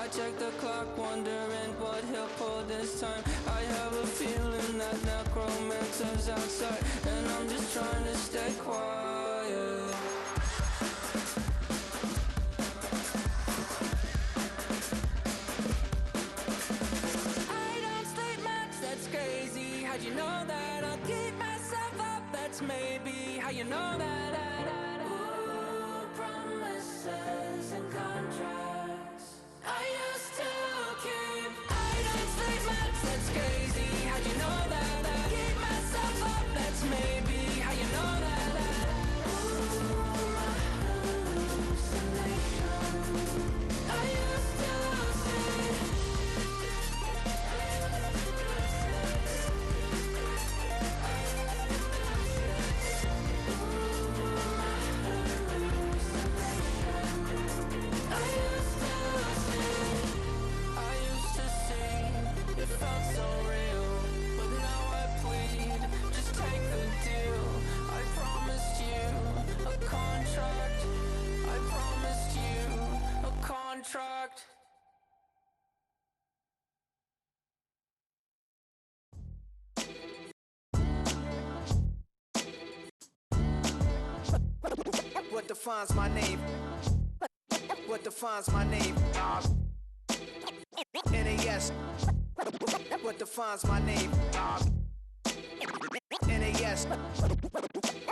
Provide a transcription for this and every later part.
I check the clock, wondering what he'll pull this time. I have a feeling that necromancer's outside, and I'm just trying to stay quiet. I don't sleep much, that's crazy. How'd you know that? I'll keep myself up, that's maybe how you know that. Ooh, promises and contracts I used to keep. I don't sleep much, that's crazy. How'd you know that? I'll keep myself up, that's maybe how you know that. Ooh, my hallucination I used to see. It felt so real, but now I plead, just take the deal. I promised you a contract. I promised you a contract. What defines my name? What defines my name? NAS. What defines my name? NAS.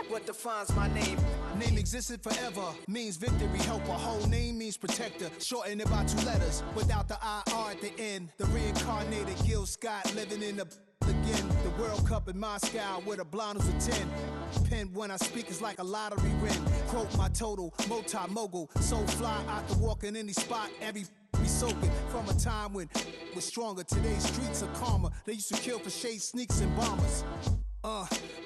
What defines my name? Name existed forever, means victory, helper. Whole name means protector, shorten it by 2 letters. Without the IR at the end, the reincarnated Gil Scott living in the again. The World Cup in Moscow with a blonde who's a 10. Pen when I speak is like a lottery win. Quote my total, multi-mogul. So fly, I can walk in any spot, every be soaking from a time when was stronger. Today's streets are calmer. They used to kill for shade sneaks and bombers.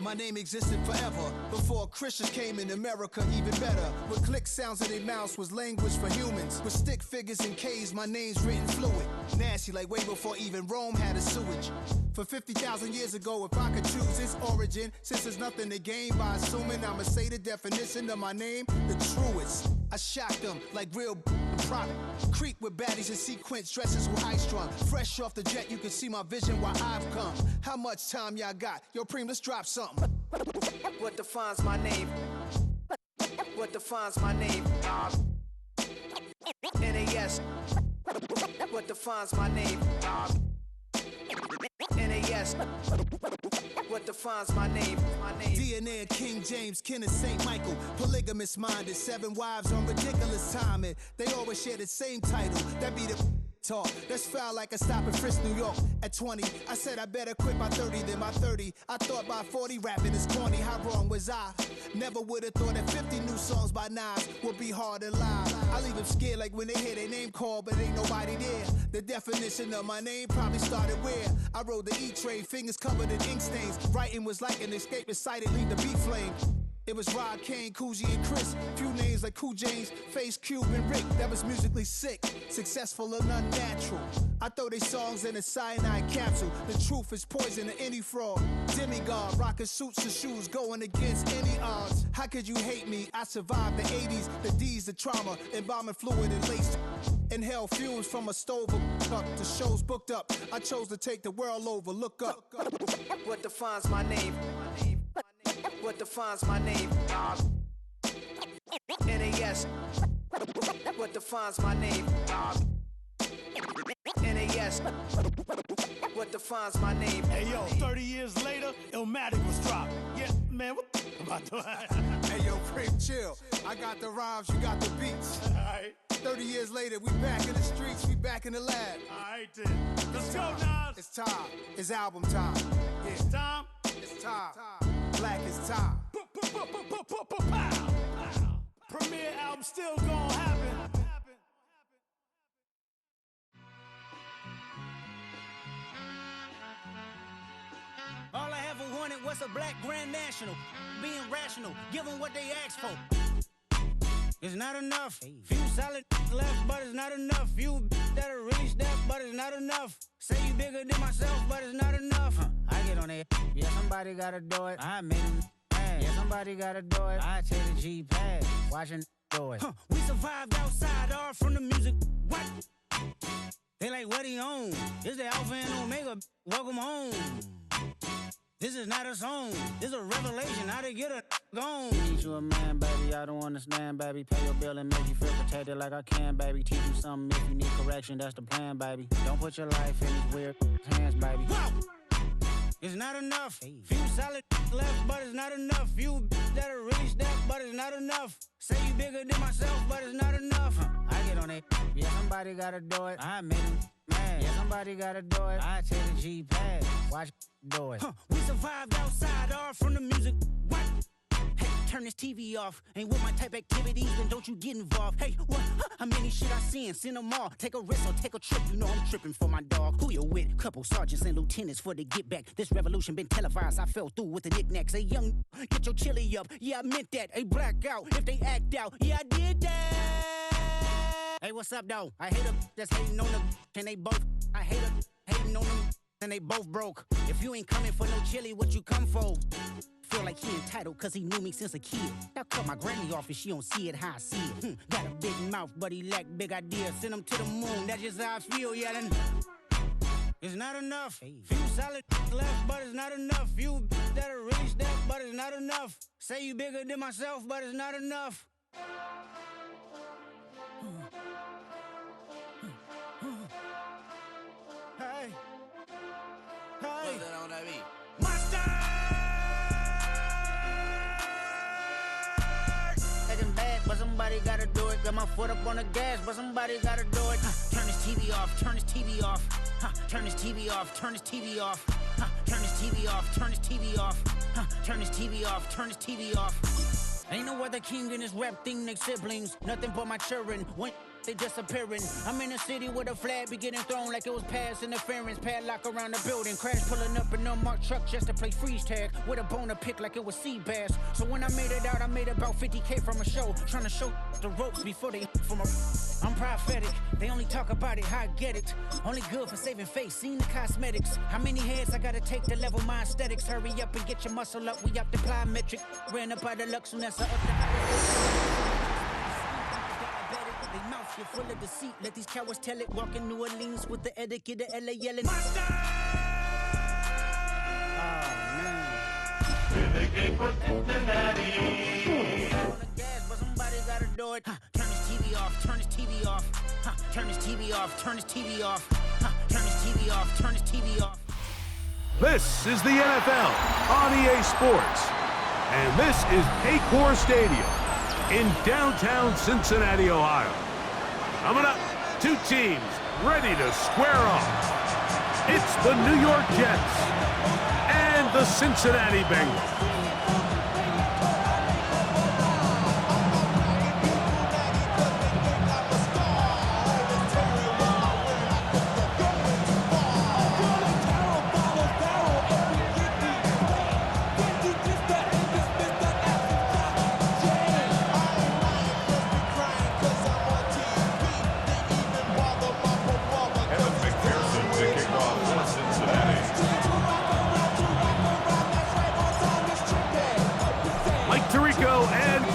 My name existed forever before Christians came in America, even better. With click sounds in their mouths was language for humans. With stick figures and K's, my name's written fluid. Nasty like way before even Rome had a sewage. For 50,000 years ago, if I could choose its origin, since there's nothing to gain by assuming I'ma say the definition of my name, the truest. I shocked them like real product. Creep with baddies in sequence, dresses with high strung. Fresh off the jet, you can see my vision where I've come. How much time y'all got? Yo, Preem, let's drop something. What defines my name? What defines my name? NAS. What defines my name? NAS. What defines my name? DNA of King James, kin of St. Michael. Polygamous minded, 7 wives on ridiculous timing. They always share the same title. That be the talk. That's foul like a stop in Frisk, New York. At 20, I said I better quit by 30 than by 30. I thought by 40 rapping is corny. How wrong was I? Never would have thought that 50 new songs by Nas would be hard and live. I leave them scared like when they hear their name called, but ain't nobody there. The definition of my name probably started where I rode the E-train, fingers covered in ink stains. Writing was like an escape inside it, leave the beat flame. It was Rod, Kane, Coogee, and Chris. Few names like Cool James, Face, Cube, and Rick. That was musically sick, successful and unnatural. I throw they songs in a cyanide capsule. The truth is poison to any fraud. Demigod, rocking suits and shoes, going against any odds. How could you hate me? I survived the 80s, the D's, the trauma, embalming fluid and laced. Inhale fumes from a stove up. The show's booked up. I chose to take the world over. Look up. What defines my name? What defines my name? NAS. What defines my name? NAS. What defines my name? Hey yo, 30 years later, Illmatic was dropped. Yeah, man, what the about to Hey yo, Preem, chill. I got the rhymes, you got the beats. Alright. 30 years later, we back in the streets, we back in the lab. Alright then. Let's go, Nas. It's time. It's album time. Yeah. It's time. It's time. Black is time. Premiere album still gonna happen. All I ever wanted was a black grand national. Being rational, give them what they asked for. It's not enough. Few solid left, but it's not enough. Few that'll really step, but it's not enough. Say you bigger than myself, but it's not enough. I get on it. Yeah, somebody gotta do it. I made him mad. Yeah, somebody gotta do it. I take the G-pad. Watching do it. We survived outside, all from the music. What? They like, what he on? This the Alpha and Omega. Welcome home. This is not a song. This is a revelation. How to get a gone. Teach you a man, baby. I don't understand, baby. Pay your bill and make you feel protected like I can, baby. Teach you something if you need correction. That's the plan, baby. Don't put your life in these weird hands, baby. Whoa! It's not enough. Few solid left, but it's not enough. Few that'll really step, but it's not enough. Say you bigger than myself, but it's not enough. I get on it. Yeah, somebody gotta do it. I made him mad. Yeah, somebody gotta do it. I take the G-pad. Watch do it. We survived outside, all from the music. What? Hey, turn this TV off. Ain't with my type activities, then don't you get involved. Hey, what? How many shit I seen? Send them all. Take a risk or take a trip. You know I'm tripping for my dog. Who you with? Couple sergeants and lieutenants for the get back. This revolution been televised. I fell through with the knickknacks. Hey, young, get your chili up. Yeah, I meant that. Hey, black out if they act out. Yeah, I did that. Hey, what's up, though? I hate them that's hating on them. And they both. I hate them hating on them. And they both broke. If you ain't coming for no chili, what you come for? Feel like he entitled cause he knew me since a kid. I cut my granny off and she don't see it how I see it. Got a big mouth, but he lack big ideas. Send him to the moon, that's just how I feel, yelling. It's not enough. Few solid left, but it's not enough. Few that'll really step, but it's not enough. Say you bigger than myself, but it's not enough. Hey. Hey. What's that on that beat? But somebody gotta do it. Got my foot up on the gas, but somebody gotta do it. Turn this TV off, turn this TV off. Turn this TV off, turn this TV off. Turn this TV off, turn this TV off. Turn this TV off, turn this TV off. Ain't no other king in this rap thing, they siblings. Nothing but my children. When they disappearing. I'm in a city with a flag be getting thrown like it was pass interference. Padlock around the building. Crash pulling up an unmarked truck just to play freeze tag. With a bone to pick like it was sea bass. So when I made it out, I made about 50K from a show. Trying to show the ropes before they from a... I'm prophetic. They only talk about it, how I get it. Only good for saving face, seen the cosmetics. How many heads I gotta take to level my aesthetics? Hurry up and get your muscle up. We up the plyometric. Ran up out of luck soon as I up the... They mouths get full of deceit. Let these cowards tell it. Walking New Orleans with the etiquette of LA yelling. Monster! Oh, man. In the game for Cincinnati. On the gas, but somebody gotta do it. Turn this TV off. Turn this TV off. Turn this TV off. Turn this TV off. Turn this TV off. Turn this TV off. This is the NFL on EA Sports. And this is Paycor Stadium in downtown Cincinnati, Ohio. Coming up, two teams ready to square off. It's the New York Jets and the Cincinnati Bengals.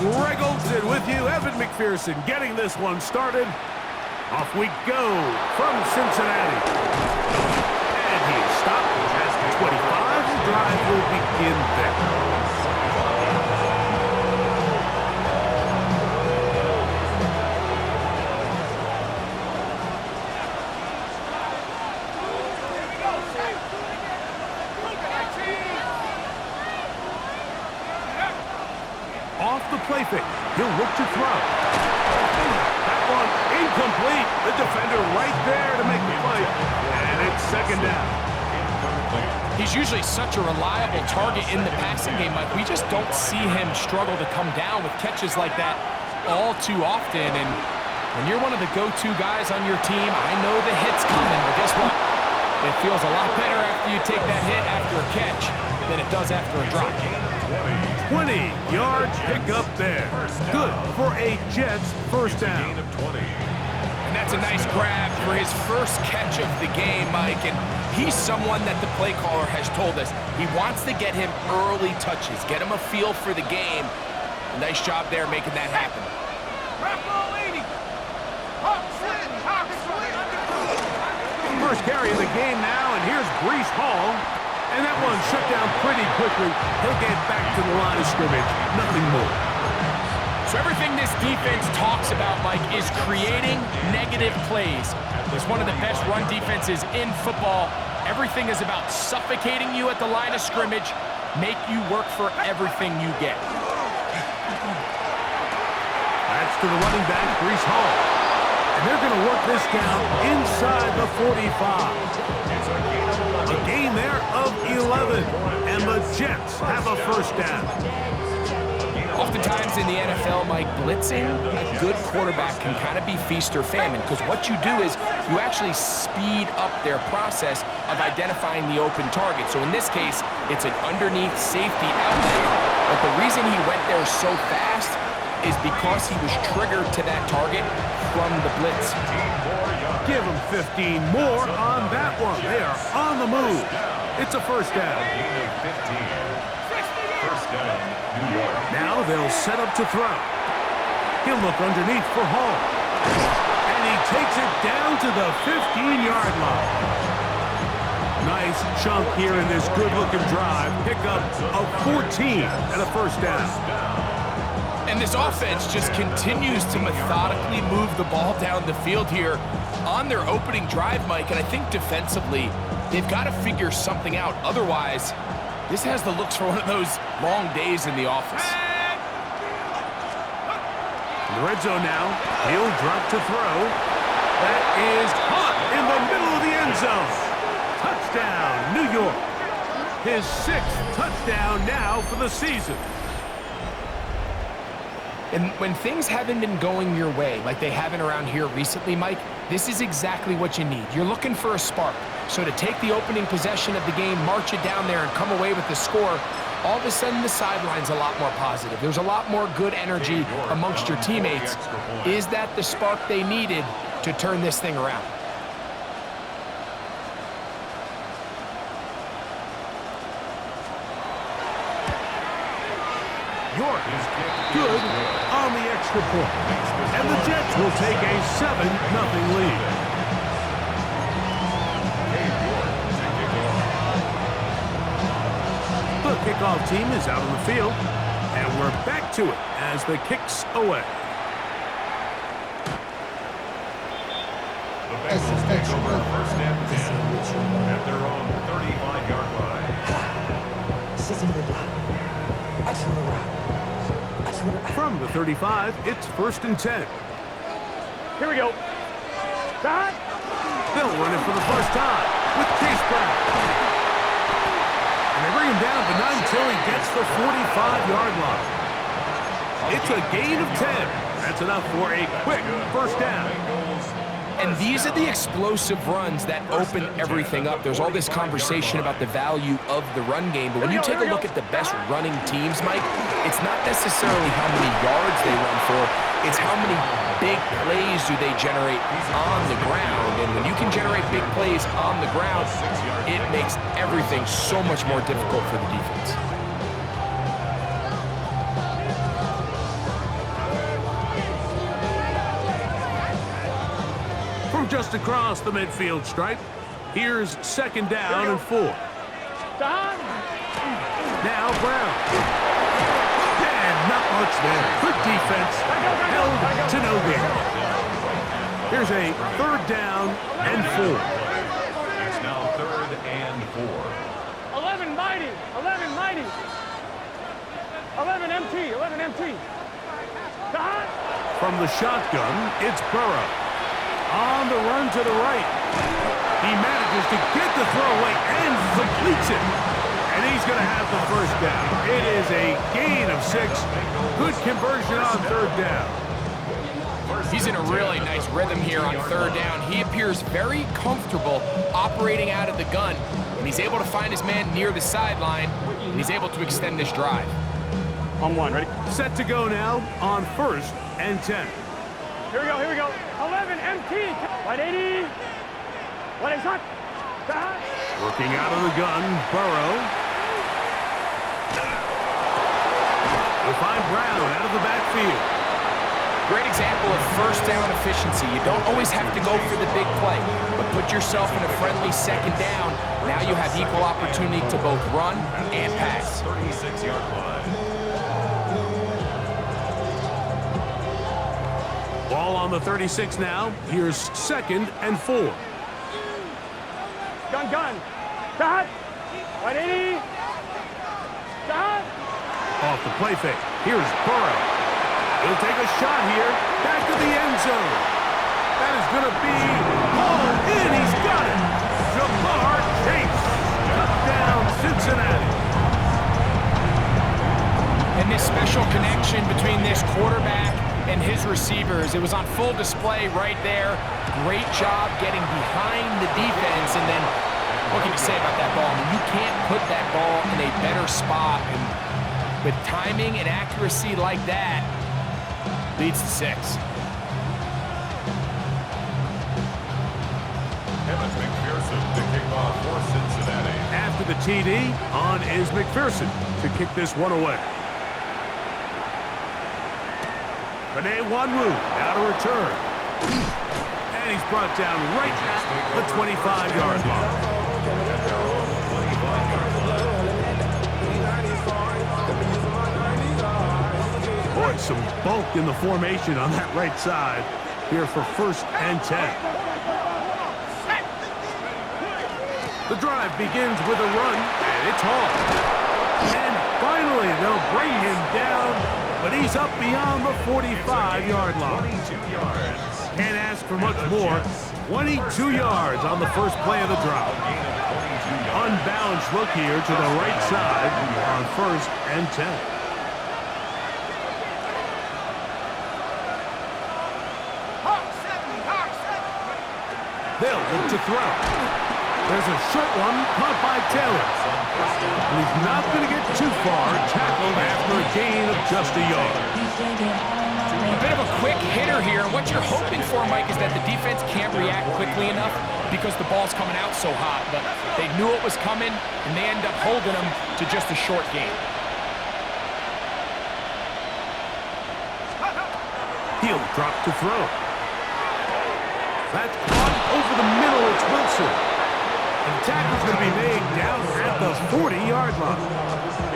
Greg Olsen with you, Evan McPherson getting this one started. Off we go from Cincinnati. And he stopped at 25. The drive will begin there. Off the play fake, he'll look to throw. That one incomplete. The defender right there to make the play. And it's second down. He's usually such a reliable target in the passing game, Mike. We just don't see him struggle to come down with catches like that all too often. And when you're one of the go-to guys on your team, I know the hit's coming, but guess what? It feels a lot better after you take that hit after a catch than it does after a drop. 20-yard pickup there. Good for a Jets first down. And that's a nice grab for his first catch of the game, Mike. And he's someone that the play caller has told us he wants to get him early touches, get him a feel for the game. A nice job there making that happen. game now, and here's Breece Hall. And that one shut down pretty quickly. He'll get back to the line of scrimmage. Nothing more. So everything this defense talks about, Mike, is creating negative plays. It's one of the best run defenses in football. Everything is about suffocating you at the line of scrimmage, make you work for everything you get. That's to the running back, Breece Hall. And they're going to work this down inside the 45. A gain there of 11, and the Jets have a first down. Oftentimes in the NFL, Mike, blitzing a good quarterback can kind of be feast or famine, because what you do is you actually speed up their process of identifying the open target. So in this case, it's an underneath safety outlet, but the reason he went there so fast is because he was triggered to that target from the blitz. Give them 15 more on that one. They are on the move. It's a first down. First down, New York. Now they'll set up to throw. He'll look underneath for Hall. And he takes it down to the 15-yard line. Nice chunk here in this good-looking drive. Pick up of 14 and a first down. And this offense just continues to methodically move the ball down the field here on their opening drive, Mike. And I think defensively, they've got to figure something out. Otherwise, this has the looks for one of those long days in the office. In the red zone now, he'll drop to throw. That is caught in the middle of the end zone. Touchdown, New York. His 6th touchdown now for the season. And when things haven't been going your way, like they haven't around here recently, Mike, this is exactly what you need. You're looking for a spark. So to take the opening possession of the game, march it down there, and come away with the score, all of a sudden the sideline's a lot more positive. There's a lot more good energy amongst your teammates. Is that the spark they needed to turn this thing around? York is good on the extra point. And the Jets will take a 7-0 lead. The kickoff team is out on the field, and we're back to it as the kick's away. The Bengals take over first and 10 at their own 35-yard line. From the 35, it's 1st and 10. Here we go. Start. They'll run it for the first time with Case Brown. And they bring him down, but not until he gets the 45-yard line. It's a gain of 10. That's enough for a quick first down. And these are the explosive runs that open everything up. There's all this conversation about the value of the run game, but when you take a look at the best running teams, Mike, it's not necessarily how many yards they run for, it's how many big plays do they generate on the ground. And when you can generate big plays on the ground, it makes everything so much more difficult for the defense. From just across the midfield stripe, here's 2nd down and 4. Now Brown. And not much there. Good defense. Held to no gain. Here's a 3rd down and 4. It's now 3rd and 4. 11 mighty. 11 mighty. 11 MT. 11 MT. Start. From the shotgun, it's Burrow. On the run to the right. He manages to get the throw away and completes it. And he's going to have the first down. It is a gain of 6. Good conversion on 3rd down. He's in a really nice rhythm here on 3rd down. He appears very comfortable operating out of the gun, and he's able to find his man near the sideline, and he's able to extend this drive. On 1, ready? Set to go now on 1st and 10. Here we go, here we go. 11 MT. 180. 180 shot. Start. Working out of the gun, Burrow. They'll find Brown out of the backfield. Great example of first down efficiency. You don't always have to go for the big play, but put yourself in a friendly second down. Now you have equal opportunity to both run and pass. 36-yard line. Ball on the 36 now. Here's 2nd and 4. Gun. Start. 180. Start. Off the play fake. Here's Burrow. He'll take a shot here. Back to the end zone. That is going to be hauled in. He's got it. Ja'Marr Chase. Touchdown, Cincinnati. And this special connection between this quarterback and his receivers, it was on full display right there. Great job getting behind the defense. And then what can you say about that ball? I mean, you can't put that ball in a better spot. And with timing and accuracy like that, leads to 6. Evans McPherson to kick off for Cincinnati. After the TD, on is McPherson to kick this one away. Benet Wanwu out of return. And he's brought down right at the 25-yard line. Boy, some bulk in the formation on that right side here for 1st and 10. The drive begins with a run, and it's Hall. And finally, they'll bring him down, but he's up beyond the 45-yard line. 22 yards. Can't ask for much more. 22 yards on the first play of the drive. Unbalanced look here to the right side on 1st and 10. They'll look to throw. There's a short one caught by Taylor. And he's not going to get too far, tackled after a gain of just a yard. A bit of a quick hitter here. What you're hoping for, Mike, is that the defense can't react quickly enough because the ball's coming out so hot. But they knew it was coming, and they end up holding them to just a short gain. He'll drop to throw. That's caught over the middle. It's Wilson. And the tackle's going to be made down at the 40-yard line.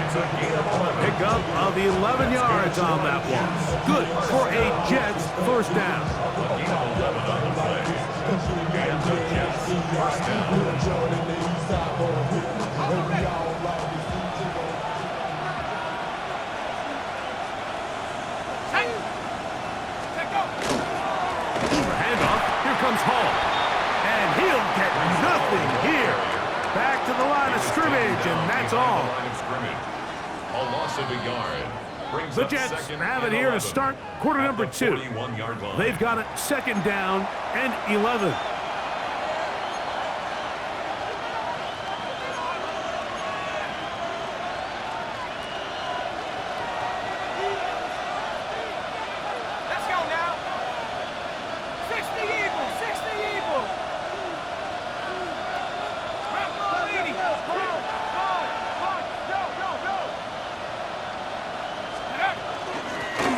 Pick up of 11 yards on that one. Good for a Jets first down. Handoff. Here comes Hall. And he'll get nothing here. Back to the line of scrimmage, and that's all. A loss of a yard. The Jets have it here to start quarter number 2. They've got it 2nd down and 11. Let's go now. 60 Eagles, 60 Eagles.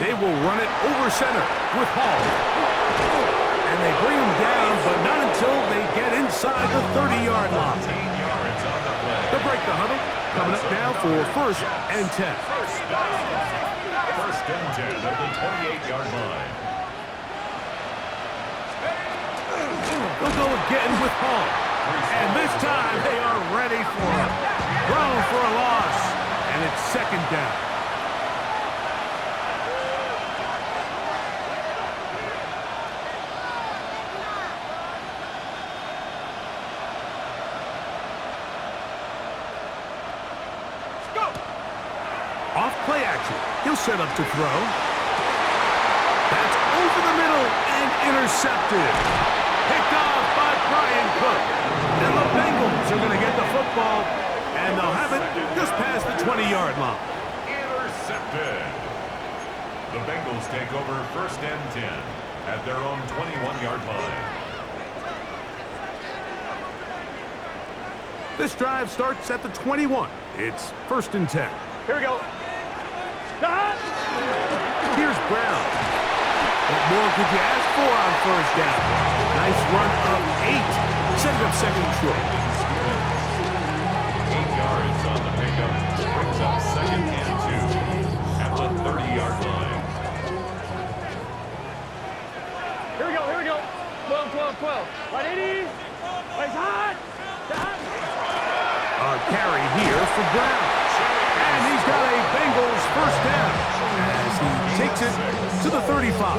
They will run it over center with Hall. And they bring him down, but not until they get inside the 30-yard line. They'll break the huddle. Coming up now for 1st and 10. 1st and 10 at the 28-yard line. They'll go again with Hall. And this time they are ready for it. Thrown for a loss. And it's 2nd down. Off play action. He'll set up to throw. That's over the middle and intercepted. Picked off by Brian Cook. And the Bengals are going to get the football, and they'll have it just past the 20-yard line. Intercepted. The Bengals take over 1st and 10 at their own 21-yard line. This drive starts at the 21. It's 1st and 10. Here we go. Here's Brown. What more could you ask for on first down? Nice run of 8. Set it up second and short. 8 yards on the pickup. Brings up second and 2 at the 30-yard line. Here we go. 12. Right 80. Right hot. A carry here for Brown. And he's got a Bengals first down as he takes it to the 35.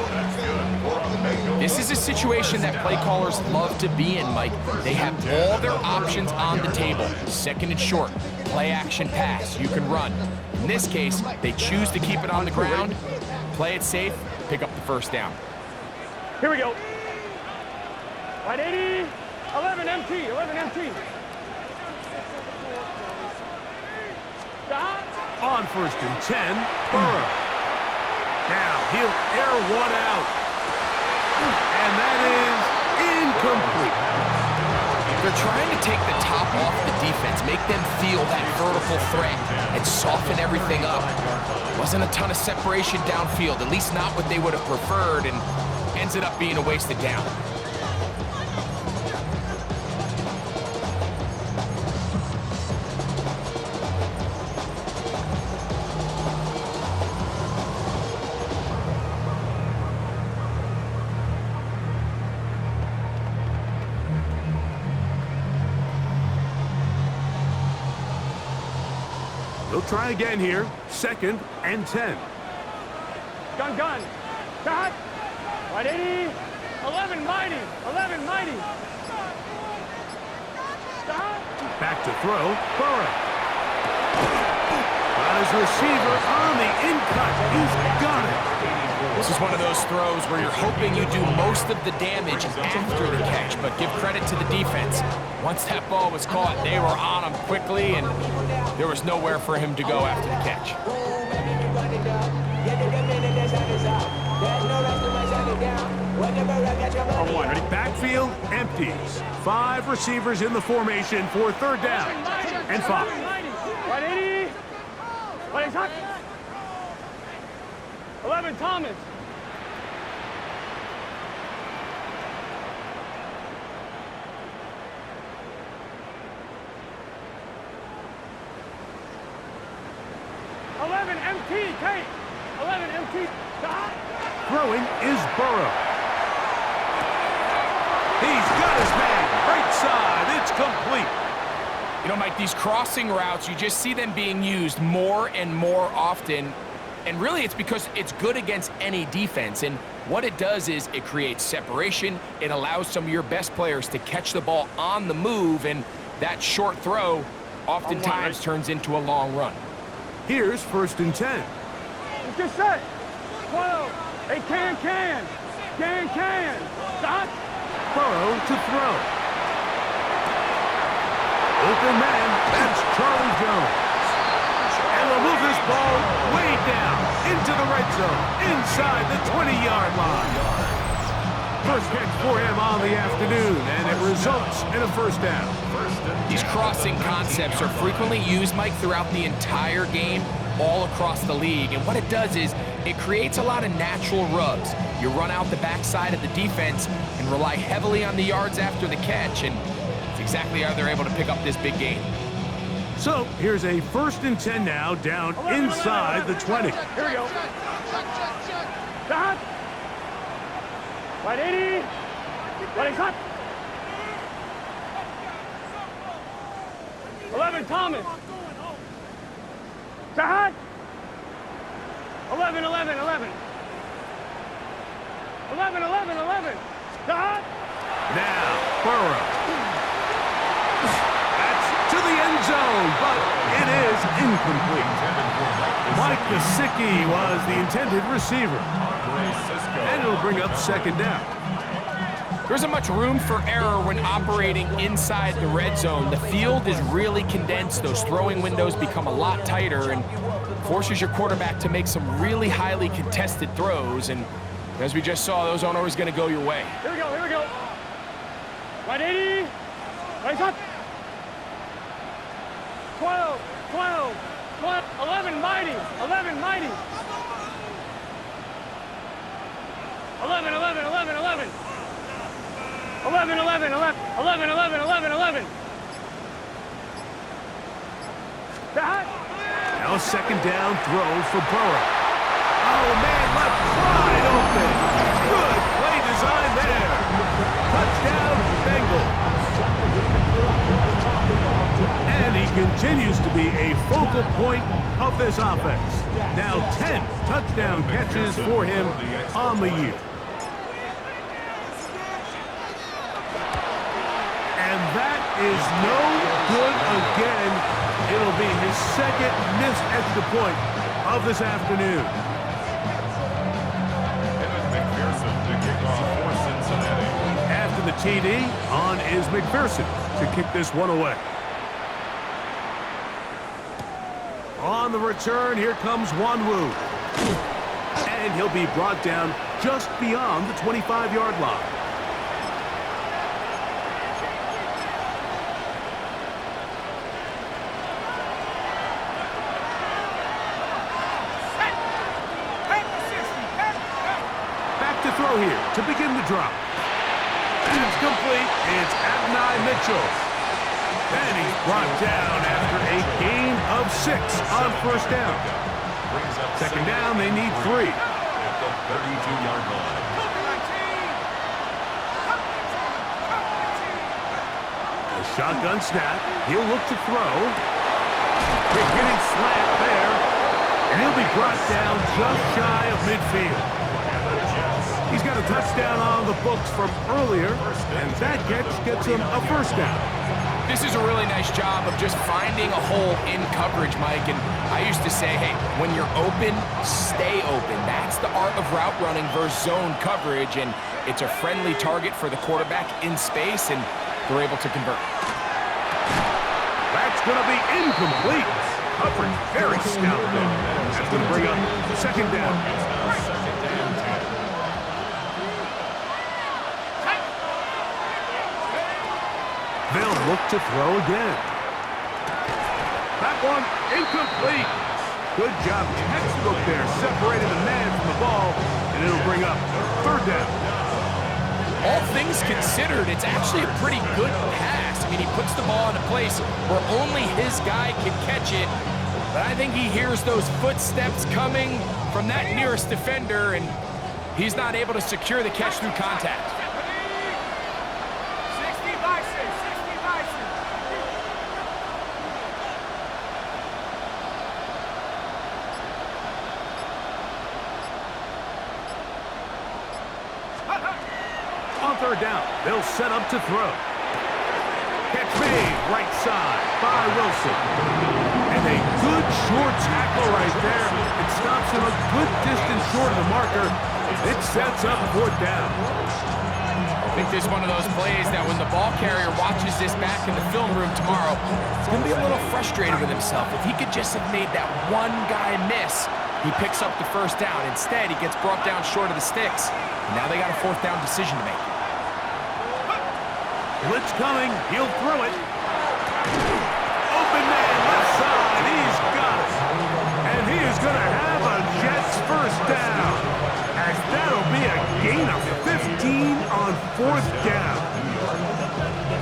This is a situation that play callers love to be in, Mike. They have all their options on the table. Second and short, play action pass, you can run. In this case, they choose to keep it on the ground, play it safe, pick up the first down. Here we go. Right 80. 11 MT. On first and 10, Burrow. Now he'll air one out. And that is incomplete. They're trying to take the top off the defense, make them feel that vertical threat, and soften everything up. Wasn't a ton of separation downfield, at least not what they would have preferred, and ends it up being a wasted down. They'll try again here. Second and 10. Gun. Got. Right 80. 11 mighty. Stop. Back to throw. Burrow. Got his receiver on the in-cut. He's got it. This is one of those throws where you're hoping you do most of the damage after the catch, but give credit to the defense. Once that ball was caught, they were on him quickly, and there was nowhere for him to go after the catch. Backfield empties. 5 receivers in the formation for third down and 5. Right 80. Right hot. 11 Thomas. Kate. 11 MT. Throwing is Burrow. He's got his man. Right side. It's complete. You know, Mike, these crossing routes, you just see them being used more and more often. And really, it's because it's good against any defense. And what it does is it creates separation. It allows some of your best players to catch the ball on the move. And that short throw oftentimes turns into a long run. Here's first and 10. Let's get set. 12. Hey, can. Stop. Burrow to throw. Open man, that's Charlie Jones. And they'll move this ball way down into the red zone, inside the 20-yard line. First catch for him on the afternoon, and it results in a first down. These crossing concepts are frequently used, Mike, throughout the entire game, all across the league. And what it does is it creates a lot of natural rubs. You run out the backside of the defense and rely heavily on the yards after the catch, and it's exactly how they're able to pick up this big gain. So here's a first and 10 now, down inside the 20. Here we go. Stop. Right 80. Right hot. 11 Thomas. Stop. 11. 11. Stop. Now, Burrow. That's to the end zone, but it is incomplete. Mike Gesicki was the intended receiver. And it'll bring up second down. There isn't much room for error when operating inside the red zone. The field is really condensed. Those throwing windows become a lot tighter and forces your quarterback to make some really highly contested throws. And as we just saw, those aren't always going to go your way. Here we go. Right 80. Right hot. 12. 11 mighty. 11, 11, 11, 11. 11, 11, 11, 11, 11, 11, 11. Now a second down throw for Burrow. Oh, man, left wide open. Good play design there. Touchdown, Bengals. And he continues to be a focal point of this offense. Now 10 touchdown catches for him on the year. And that is no good again. It'll be his second missed extra point of this afternoon. McPherson to kick off for Cincinnati. After the TD, on is McPherson to kick this one away. On the return, here comes Wanwu. And he'll be brought down just beyond the 25-yard line. Back to throw here to begin the drop. And it's complete. It's Adonai Mitchell. And he's brought down after a gain of 6 on first down. Second down, they need 3. At the 32-yard line. A shotgun snap. He'll look to throw. Big hitting slant there. And he'll be brought down just shy of midfield. He's got a touchdown on the books from earlier, and that catch gets him a first down. This is a really nice job of just finding a hole in coverage, Mike. And I used to say, hey, when you're open, stay open. That's the art of route running versus zone coverage. And it's a friendly target for the quarterback in space, and they're able to convert. That's going to be incomplete. Coverage very stout there. That's going to bring up second down. They'll look to throw again. That one incomplete. Good job, textbook there, separating the man from the ball, and it'll bring up third down. All things considered, it's actually a pretty good pass. I mean, he puts the ball in a place where only his guy can catch it, but I think he hears those footsteps coming from that nearest defender, and he's not able to secure the catch through contact. On third down, they'll set up to throw. Catch made, right side by Wilson. And a good short tackle right there. It stops him a good distance short of the marker. It sets up fourth down. I think this is one of those plays that when the ball carrier watches this back in the film room tomorrow, he's going to be a little frustrated with himself. If he could just have made that one guy miss, he picks up the first down. Instead, he gets brought down short of the sticks. And now they got a fourth down decision to make. Blitz coming. He'll throw it. Open man left side. He's got it. And he is going to have a Jets first down. As that'll be a gain of 15 on fourth down.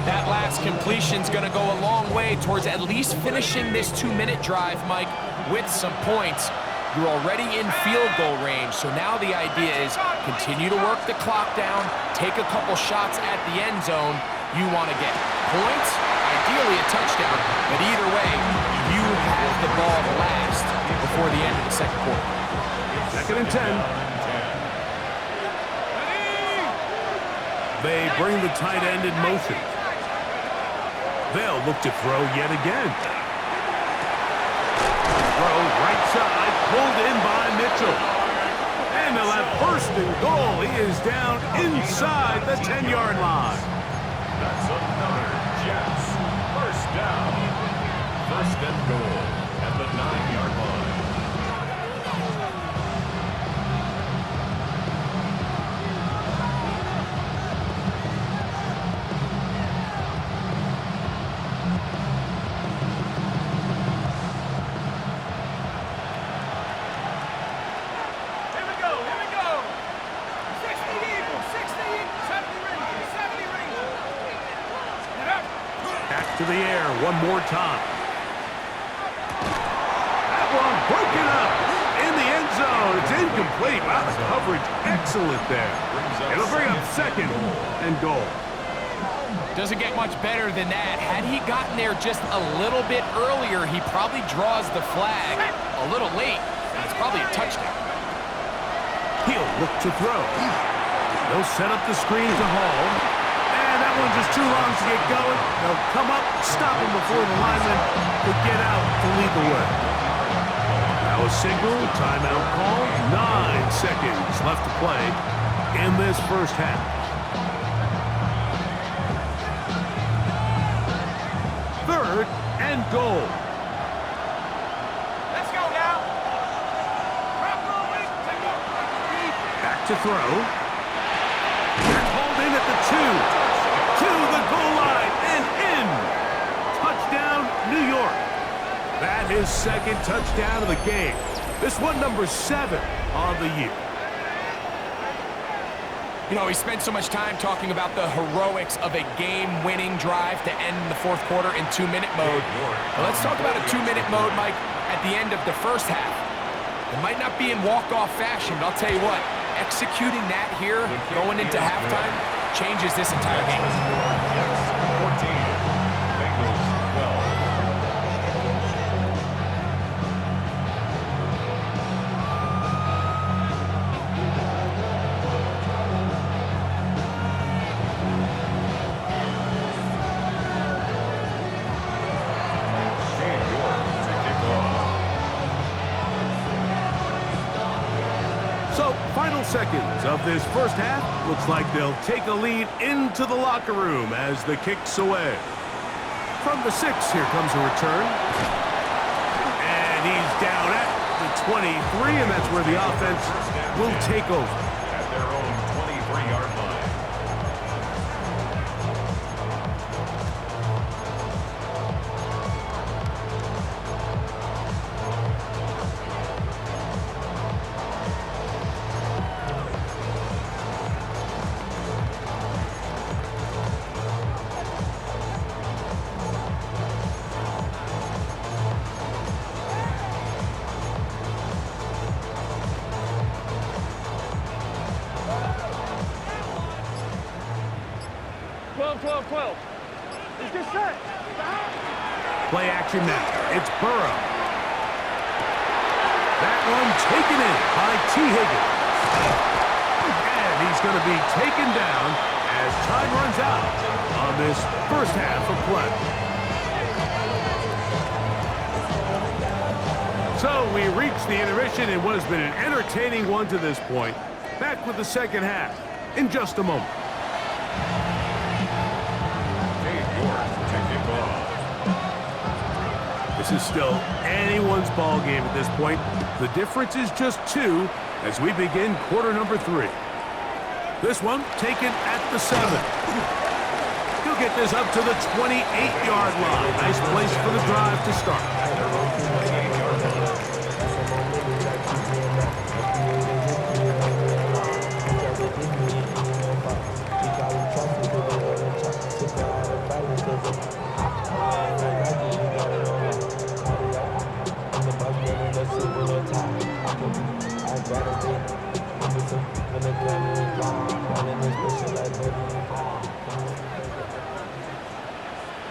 That last completion's going to go a long way towards at least finishing this 2-minute drive, Mike, with some points. You're already in field goal range, so now the idea is continue to work the clock down, take a couple shots at the end zone. You want to get points, ideally a touchdown, but either way, you have the ball last before the end of the second quarter. Second and 10. They bring the tight end in motion. They'll look to throw yet again. Throw right side, pulled in by Mitchell. And they'll have first and goal. He is down inside the 10-yard line. That's another Jets first down. First and goal at the 9-yard line. Here we go. 60. to the air one more time. That one broken up in the end zone. It's incomplete. Wow, the coverage excellent there. It'll bring up second and goal. Doesn't get much better than that. Had he gotten there just a little bit earlier, he probably draws the flag a little late. And it's probably a touchdown. He'll look to throw. They'll set up the screen to Hall. And that one's just too long to get going. They'll come up, stop him before the lineman could get out to lead the way. Now a single, timeout call. 9 seconds left to play in this first half. Third and goal. Let's go now. Back to throw. They're holding at the 2. To the goal line and in. Touchdown, New York. That is second touchdown of the game. This one number 7 on the year. You know, we spent so much time talking about the heroics of a game-winning drive to end the fourth quarter in 2-minute mode. Well, let's talk about a 2-minute mode, Mike, at the end of the first half. It might not be in walk-off fashion, but I'll tell you what, executing that here, going into halftime, changes this entire game. 14, Bengals 12. Final seconds of this first half. Looks like they'll take a lead into the locker room as the kick's away. From the 6, here comes a return. And he's down at the 23, and that's where the offense will take over. At their own 23-yard line. It's just set. Play action now. It's Burrow. That one taken in by T. Higgins. And he's going to be taken down as time runs out on this first half of play. So we reach the intermission in what has been an entertaining one to this point. Back with the second half in just a moment. This is still anyone's ball game at this point. The difference is just 2 as we begin quarter number 3. This one taken at the 7. He'll get this up to the 28-yard line. Nice place for the drive to start.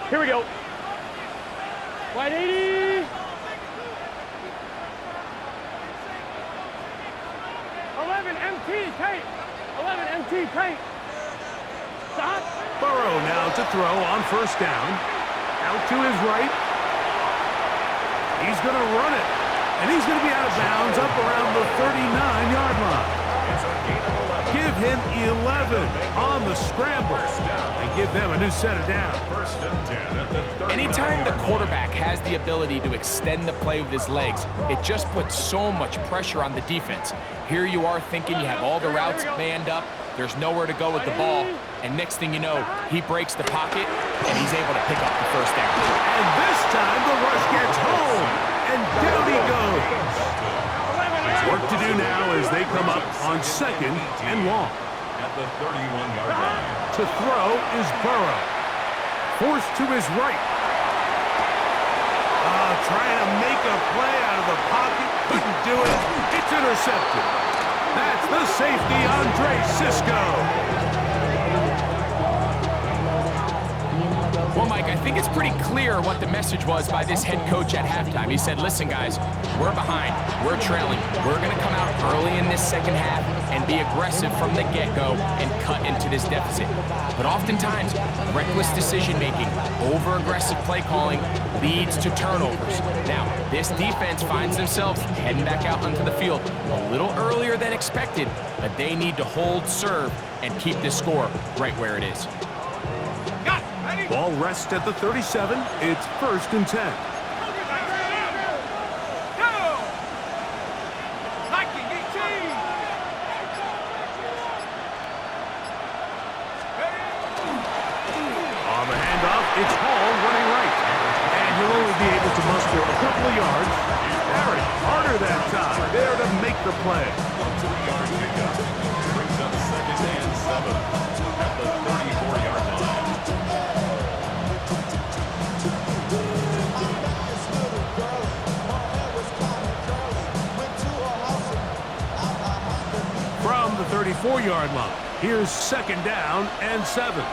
Here we go. Wide 80. 11 MT tight. 11 MT tight. Stop. Burrow now to throw on first down. Out to his right. He's going to run it. And he's going to be out of bounds up around the 39-yard line. Give him 11 on the scramble and give them a new set of downs. Anytime the quarterback has the ability to extend the play with his legs, it just puts so much pressure on the defense. Here you are thinking you have all the routes manned up, there's nowhere to go with the ball, and next thing you know, he breaks the pocket, and he's able to pick up the first down. And this time the rush gets home, and down he goes. Work to do now as they come up on second and long. At the 31-yard line. To throw is Burrow. Forced to his right. trying to make a play out of the pocket. Couldn't do it. It's intercepted. That's the safety, Andre Cisco. Well, Mike, I think it's pretty clear what the message was by this head coach at halftime. He said, listen, guys, we're behind. We're trailing. We're going to come out early in this second half and be aggressive from the get-go and cut into this deficit. But oftentimes, reckless decision-making, over-aggressive play calling leads to turnovers. Now, this defense finds themselves heading back out onto the field a little earlier than expected, but they need to hold serve and keep this score right where it is. Ball rests at the 37. It's 1st and 10. On the handoff, it's Hall running right. And he'll only be able to muster a couple of yards. Barrett, harder that time. There to make the play. 2-yard pickup. Brings up 2nd and 7 at the 34-yard line. From the 34-yard line, here's 2nd down and 7.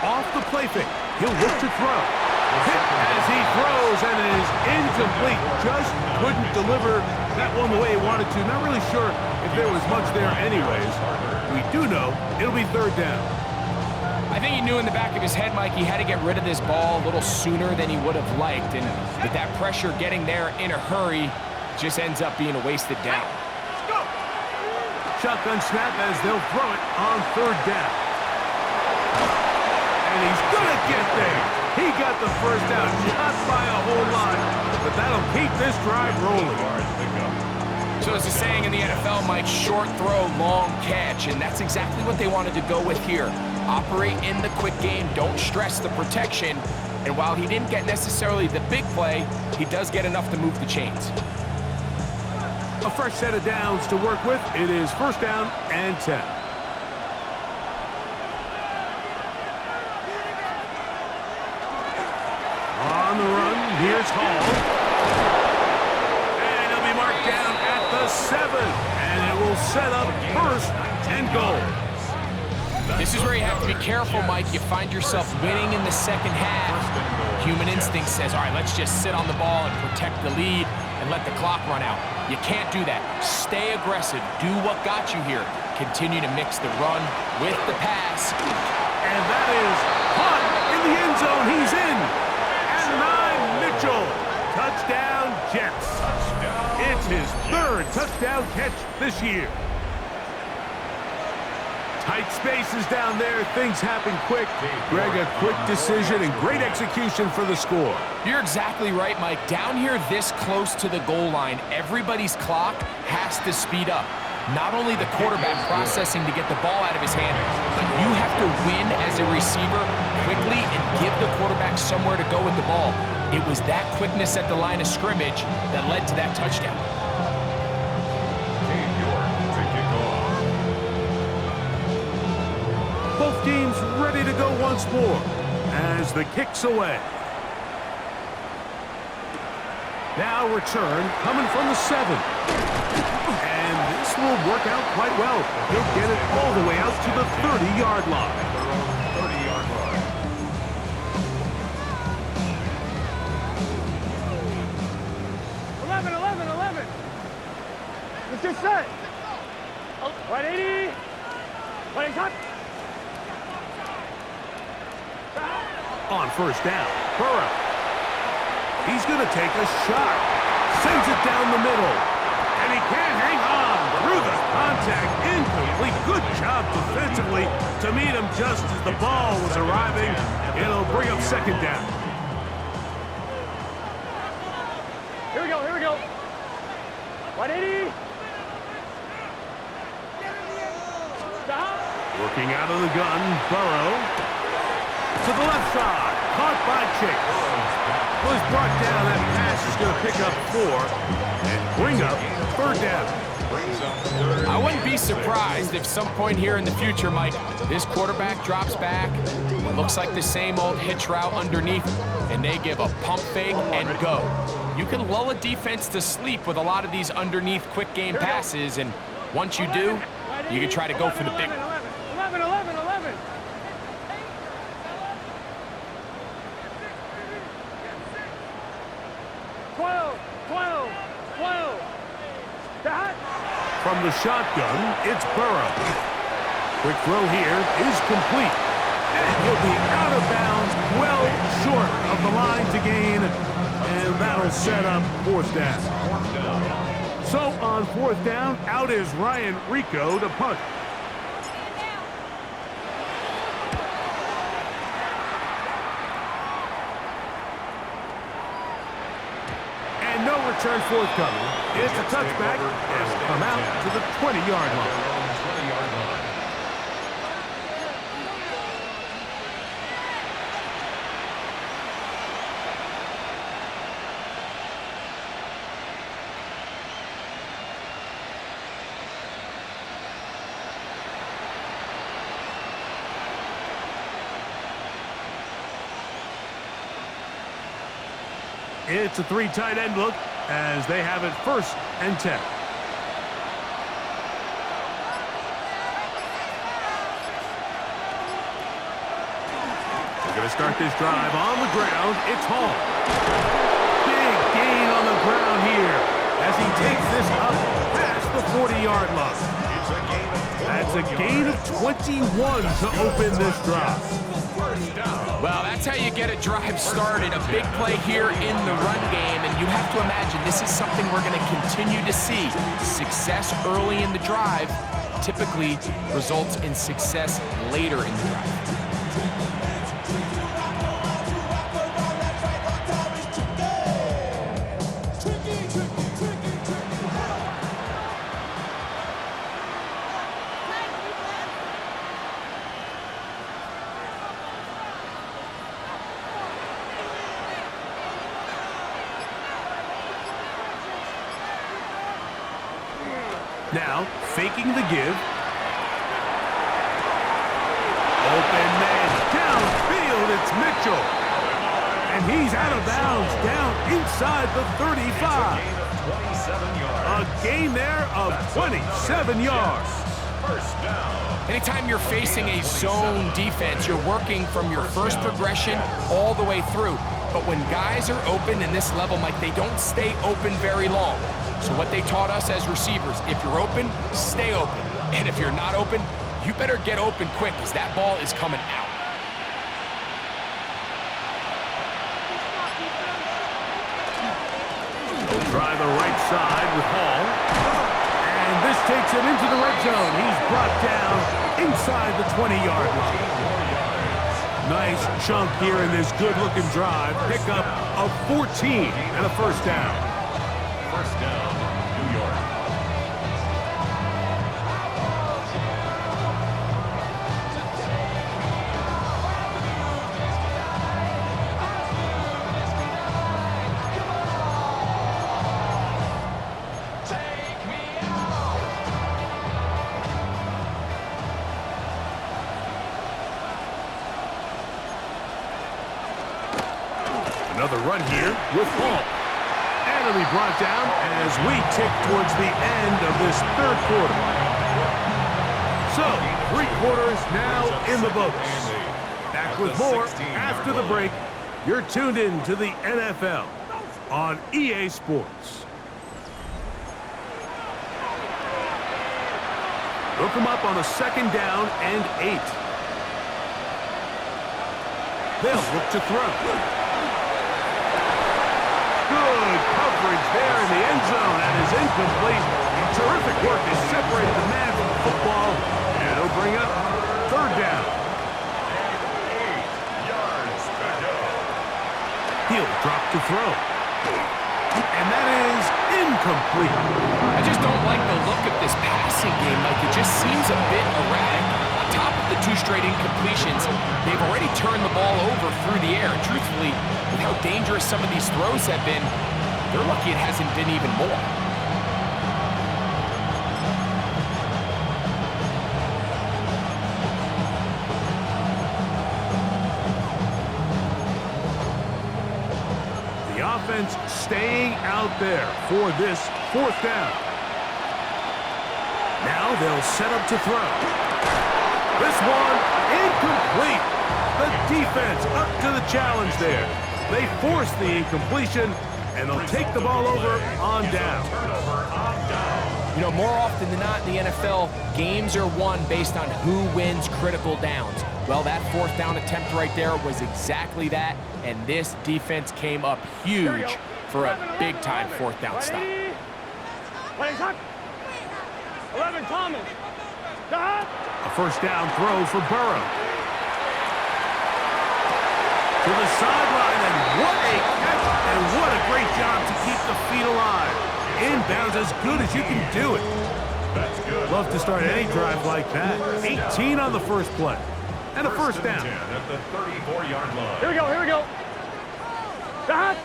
Off the play fake, he'll look to throw. Hit as he throws, and it is incomplete. Just couldn't deliver that one the way he wanted to. Not really sure if there was much there anyways. We do know it'll be 3rd down. I think he knew in the back of his head, Mike, he had to get rid of this ball a little sooner than he would have liked. And with that pressure getting there in a hurry, just ends up being a wasted down. Shotgun snap as they'll throw it on 3rd down. And he's going to get there. He got the 1st down, not by a whole lot, but that'll keep this drive rolling. So as a saying in the NFL, Mike, short throw, long catch, and that's exactly what they wanted to go with here. Operate in the quick game, don't stress the protection, and while he didn't get necessarily the big play, he does get enough to move the chains. A fresh set of downs to work with. It is 1st down and 10. On the run, here's Hall. And he'll be marked down at the 7. And it will set up 1st and goal. This is where you have to be careful, Mike. You find yourself winning in the second half. Human instinct says, all right, let's just sit on the ball and protect the lead and let the clock run out. You can't do that. Stay aggressive. Do what got you here. Continue to mix the run with the pass. And that is caught in the end zone. He's in. And 9 Mitchell. Touchdown, Jets. It's his 3rd touchdown catch this year. Tight spaces down there. Things happen quick. Greg, a quick decision and great execution for the score. You're exactly right, Mike. Down here this close to the goal line, everybody's clock has to speed up. Not only the quarterback processing to get the ball out of his hand, but you have to win as a receiver quickly and give the quarterback somewhere to go with the ball. It was that quickness at the line of scrimmage that led to that touchdown. Both teams ready to go once more as the kick's away. Now return coming from the 7. And this will work out quite well. He'll get it all the way out to the 30-yard line. 30-yard line. Let's get set. 180. 180. On 1st down, Burrow. He's going to take a shot. Sends it down the middle. And he can't hang on through the contact. Incomplete. Good job defensively to meet him just as the ball was arriving. It'll bring up 2nd down. Here we go, here we go. 180. Stop. Working out of the gun, Burrow. To the left side, caught by Chase. Was brought down. That pass is going to pick up 4 and bring up 3rd down. I wouldn't be surprised if some point here in the future, Mike, this quarterback drops back. It looks like the same old hitch route underneath, and they give a pump fake and go. You can lull a defense to sleep with a lot of these underneath quick game passes, and once you do, you can try to go for the big one. 11, 11, 11. 12, 12, 12. From the shotgun, it's Burrow. Quick throw here is complete. And he'll be out of bounds, well short of the line to gain. And that'll set up fourth down. So on fourth down, out is Ryan Rico to punt. And no return forthcoming. It's a touchback and will come out to the 20-yard line. It's a three tight end look as they have it 1st and 10. They're going to start this drive on the ground. It's Hall. Big gain on the ground here as he takes this up past the 40-yard line. That's a gain of 21 to open this drive. Well, that's how you get a drive started. A big play here in the run game, and you have to imagine this is something we're going to continue to see. Success early in the drive typically results in success later in the drive. Now, faking the give. Open man, downfield, it's Mitchell. And he's out of bounds, down inside the 35. A gain there of 27 yards. Anytime you're facing a zone defense, you're working from your first progression all the way through. But when guys are open in this level, Mike, they don't stay open very long. So what they taught us as receivers, if you're open, stay open. And if you're not open, you better get open quick because that ball is coming out. He'll try the right side with Hall. And this takes him into the red zone. He's brought down inside the 20-yard line. Nice chunk here in this good-looking drive. Pick up of 14 and a first down. First down, New York. Another run here with Hall. And he'll be brought down as we tick towards the end of this third quarter. So, 3 quarters now in the books. Back with more after the break. You're tuned in to the NFL on EA Sports. Look them up on a 2nd down and 8. They'll look to throw. Good coverage there in the end zone. That is incomplete. Terrific work to separate the man from the football. And it'll bring up 3rd down. 8 yards to go. He'll drop to throw. And that is incomplete. I just don't like the look of this passing game. Like, it just seems a bit erratic. On top of the 2 straight incompletions, they've already turned the ball over through the air. Truthfully, with how dangerous some of these throws have been, they're lucky it hasn't been even more. offense staying out there for this fourth down. Now they'll set up to throw. This one incomplete. The defense up to the challenge there. They force the incompletion, and they'll take the ball over on down. You know, more often than not in the NFL, games are won based on who wins critical downs. Well, that fourth down attempt right there was exactly that, and this defense came up huge for a big-time fourth down stop. 11, Thomas. A first down throw for Burrow. To the sideline, and what a catch, and what a great job to keep the feet alive. Inbounds as good as you can do it. That's good. Love to start any drive like that. 18 on the first play. And a first down. 10 at the 34-yard line. Here we go, here we go. Stop.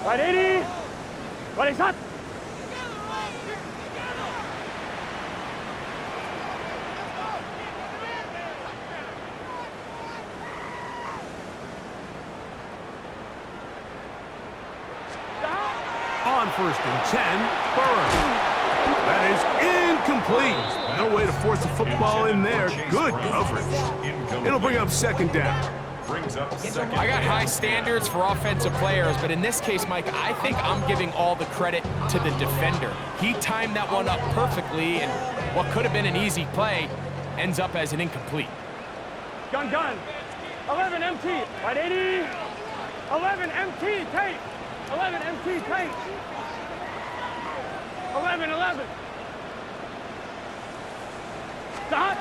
Right, 80. Ready, shot. On first and 10, Burrow. That is incomplete. No way to force the football in there. Good coverage. It'll bring up second down. I got high standards for offensive players, but in this case, Mike, I think I'm giving all the credit to the defender. He timed that one up perfectly, and what could have been an easy play ends up as an incomplete. Gun. 11 MT. Right, 80. 11 MT. Tape. 11 MT. Tape. 11. Stop.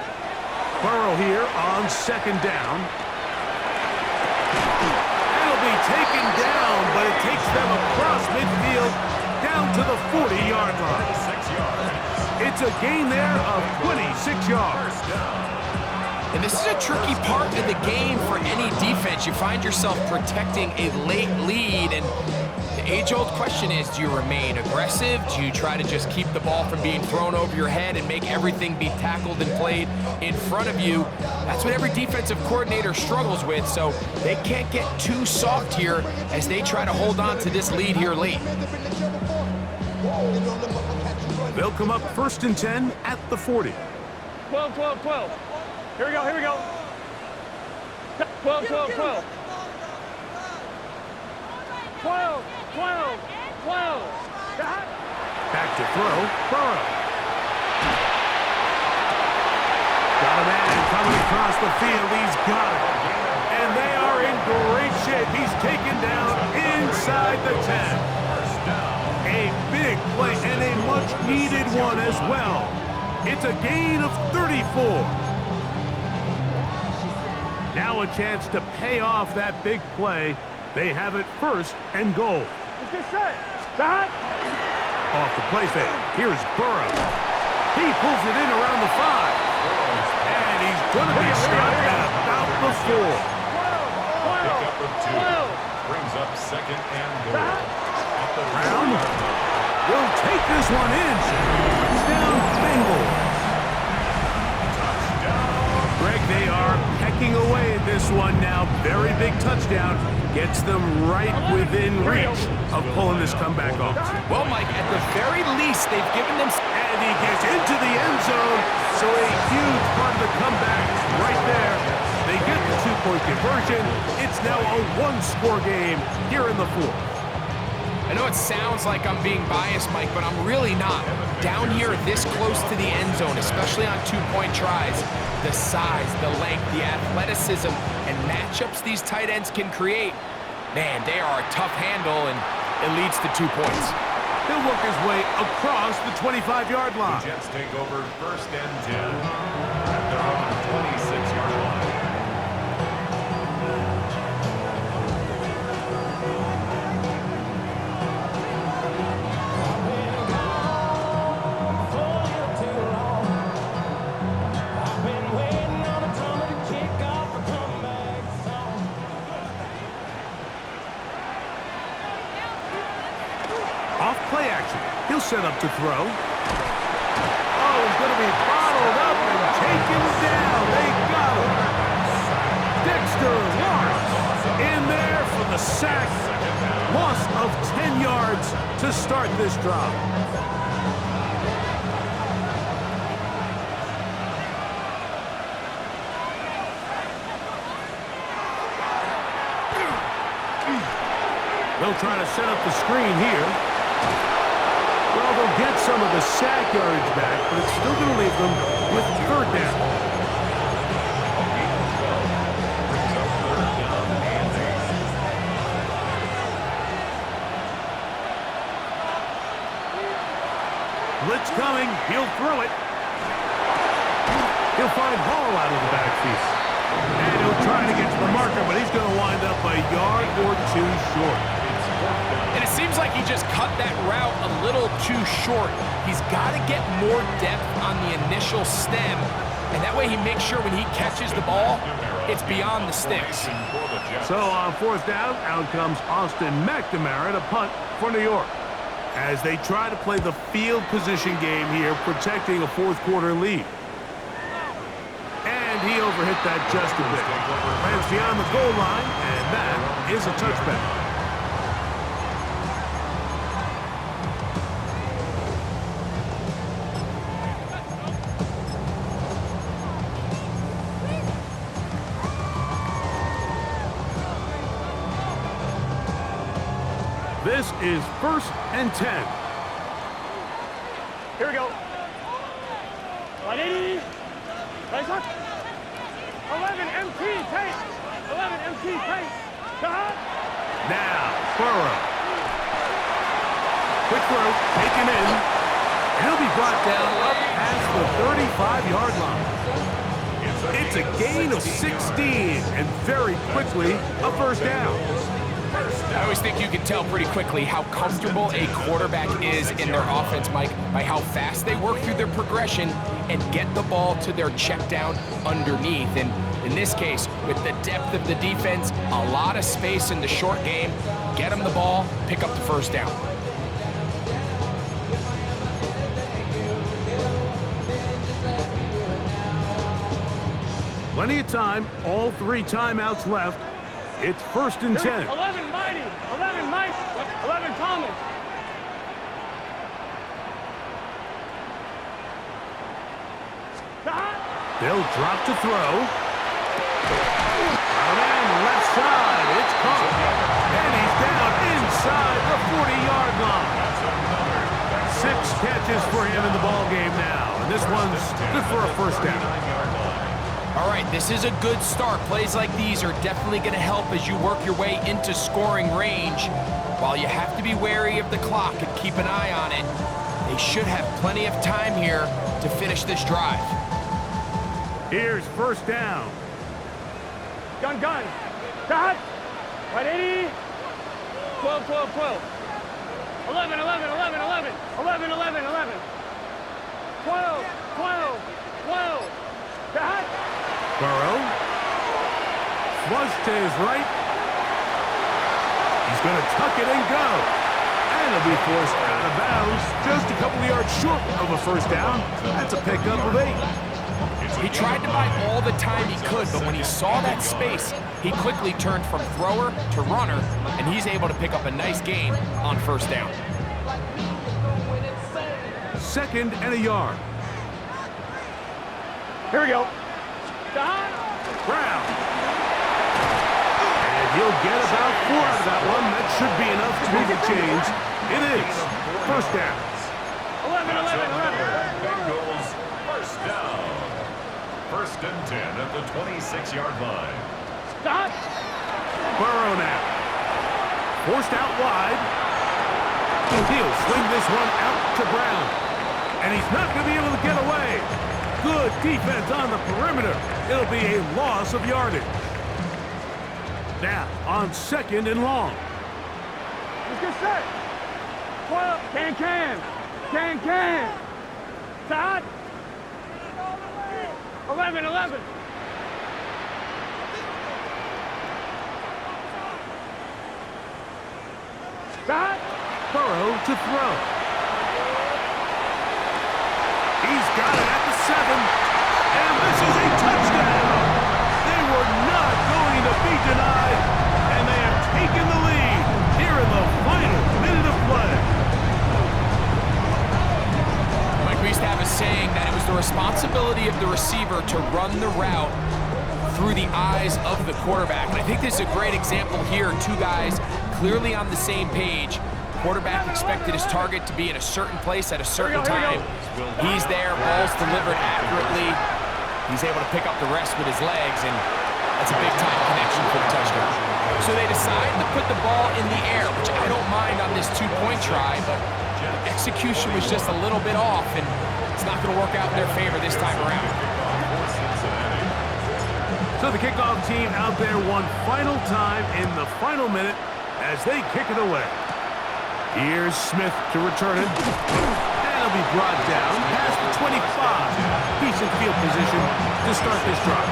Burrow here on second down. It'll be taken down, but it takes them across midfield down to the 40-yard line. It's a gain there of 26 yards. And this is a tricky part of the game for any defense. You find yourself protecting a late lead, and the age-old question is, do you remain aggressive? Do you try to just keep the ball from being thrown over your head and make everything be tackled and played in front of you? That's what every defensive coordinator struggles with, so they can't get too soft here as they try to hold on to this lead here late. They'll come up first and 10 at the 40. 12. Here we go. 12. 12. Back to throw, Burrow. Got a man coming across the field. He's got it. And they are in great shape. He's taken down inside the 10. A big play and a much-needed one as well. It's a gain of 34. Now a chance to pay off that big play. They have it first and goal. Off the play fake. Here's Burrow. He pulls it in around the 5. And he's going to be stopped at about the 4. Pickup of 2. Brings up second and goal. Brown will take this one in. Touchdown, Bengals. Greg, they are pecking away at this one now. Very big touchdown. Gets them right within reach of pulling this comeback off. Well, Mike, at the very least, they've given them... And he gets into the end zone, so a huge part of the comeback right there. They get the 2-point conversion. It's now a one-score game here in the fourth. I know it sounds like I'm being biased, Mike, but I'm really not. Down here this close to the end zone, especially on 2-point tries, the size, the length, the athleticism, and matchups these tight ends can create, man, they are a tough handle, and it leads to 2 points. He'll work his way across the 25-yard line. The Jets take over first and 10 at their own 26-yard line. Off play action. He'll set up to throw. Oh, he's going to be bottled up and taken down. They got him. Dexter Lawrence in there for the sack. Loss of 10 yards to start this drive. They'll try to set up the screen here. Well, they'll get some of the sack yardage back, but it's still going to leave them with third down. Blitz coming. He'll throw it. He'll find Hall out of the backfield. And he'll try to get to the marker, but he's going to wind up a yard or two short. And it seems like he just cut that route a little too short. He's got to get more depth on the initial stem, and that way he makes sure when he catches the ball, it's beyond the sticks. So on fourth down, out comes Austin McNamara to punt for New York, as they try to play the field position game here, protecting a fourth quarter lead. And he overhit that just a bit. Lands beyond the goal line, and that is a touchback. This is 1st and 10. Here we go. 180. Right hook. 11 MT tape. 11 MT tape. Now, Burrow. Quick throw, taken in. And he'll be brought down up past the 35-yard line. It's a gain of 16, and very quickly, a first down. I always think you can tell pretty quickly how comfortable a quarterback is in their offense, Mike, by how fast they work through their progression and get the ball to their check down underneath. And in this case, with the depth of the defense, a lot of space in the short game, get them the ball, pick up the first down. Plenty of time, all 3 timeouts left. It's 1st and 10. 11 Mighty. 11 Mike. 11 Thomas. They'll drop to throw. Out and left side. It's caught. And he's down inside the 40-yard line. 6 catches for him in the ballgame now. And this one's good for a first down. All right, this is a good start. Plays like these are definitely going to help as you work your way into scoring range. While you have to be wary of the clock and keep an eye on it, they should have plenty of time here to finish this drive. Here's first down. Gun. Cut. 180. 12. 11. 12. Cut. Burrow. Flush to his right. He's going to tuck it and go. And he'll be forced out of bounds. Just a couple of yards short of a first down. That's a pickup of 8. He tried to buy all the time he could, but when he saw that space, he quickly turned from thrower to runner, and he's able to pick up a nice gain on first down. 2nd and a yard. Here we go. Brown. And he'll get about 4 out of that one. That should be enough to make a change. It is. First down. 11. Bengals first down. 1st and 10 at the 26-yard line. Stop. Burrow now. Forced out wide. He'll swing this one out to Brown. And he's not going to be able to get away. Good defense on the perimeter. It'll be a loss of yardage. Now on 2nd and long. Let's get set. 12. Can. Todd. 11. Todd. Burrow to throw. He's got it at the 7. And this is a touchdown. They were not going to be denied. And they have taken the lead here in the responsibility of the receiver to run the route through the eyes of the quarterback. And I think this is a great example here. Two guys clearly on the same page. Quarterback expected his target to be in a certain place at a certain time. He's there, ball's delivered accurately. He's able to pick up the rest with his legs, and that's a big-time connection for the touchdown. So they decide to put the ball in the air, which I don't mind on this two-point try, but the execution was just a little bit off, and it's not going to work out in their favor this time around. So the kickoff team out there one final time in the final minute as they kick it away. Here's Smith to return it. And he'll be brought down past the 25. Decent field position to start this drive.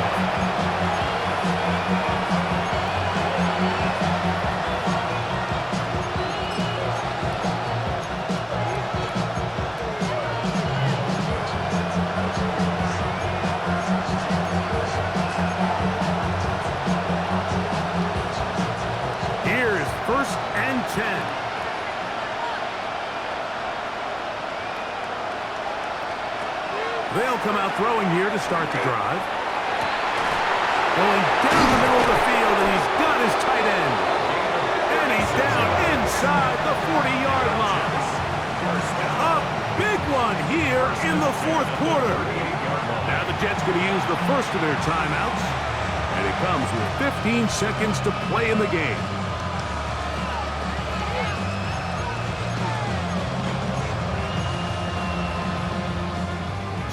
Here's 1st and 10. They'll come out throwing here to start the drive. Going down the middle of the field, and he's got his tight end. And he's down inside the 40-yard line. A big one here in the 4th quarter. Now the Jets going to use the first of their timeouts. And it comes with 15 seconds to play in the game.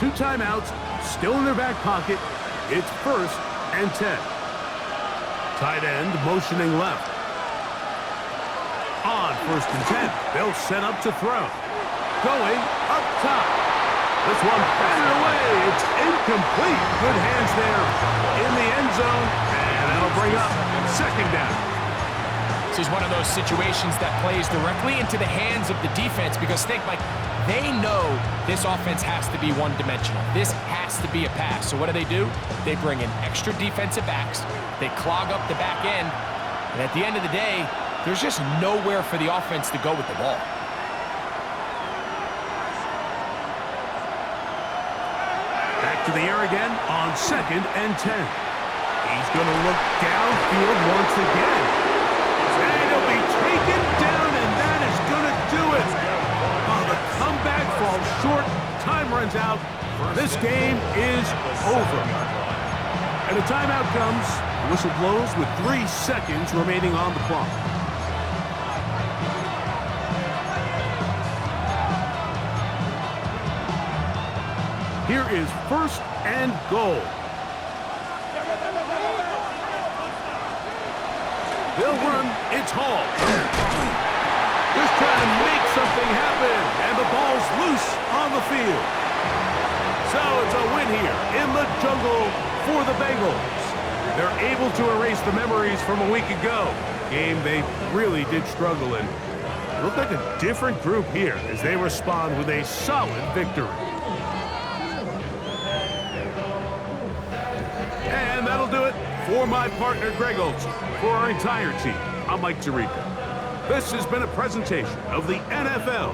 Two timeouts, still in their back pocket. It's 1st and 10. Tight end motioning left. On 1st and 10, they'll set up to throw. Going up top. This one batted away. It's incomplete. Good hands there in the end zone, and that'll bring up 2nd down. This is one of those situations that plays directly into the hands of the defense because think, Mike, they know this offense has to be one-dimensional. This has to be a pass. So what do? They bring in extra defensive backs. They clog up the back end. And at the end of the day, there's just nowhere for the offense to go with the ball. Back to the air again on 2nd and 10. He's going to look downfield once again. And he'll be taken down, and that is going to do it. Oh, the comeback falls short. Time runs out. This game is over. And a timeout comes. The whistle blows with 3 seconds remaining on the clock. Here is 1st and goal. They'll run. It's Hall. Just trying to make something happen, and the ball's loose on the field. So it's a win here in the jungle for the Bengals. They're able to erase the memories from a week ago. Game they really did struggle in. It looked like a different group here as they respond with a solid victory. And that'll do it for my partner Greg Olson. For our entire team, I'm Mike Tirico. This has been a presentation of the NFL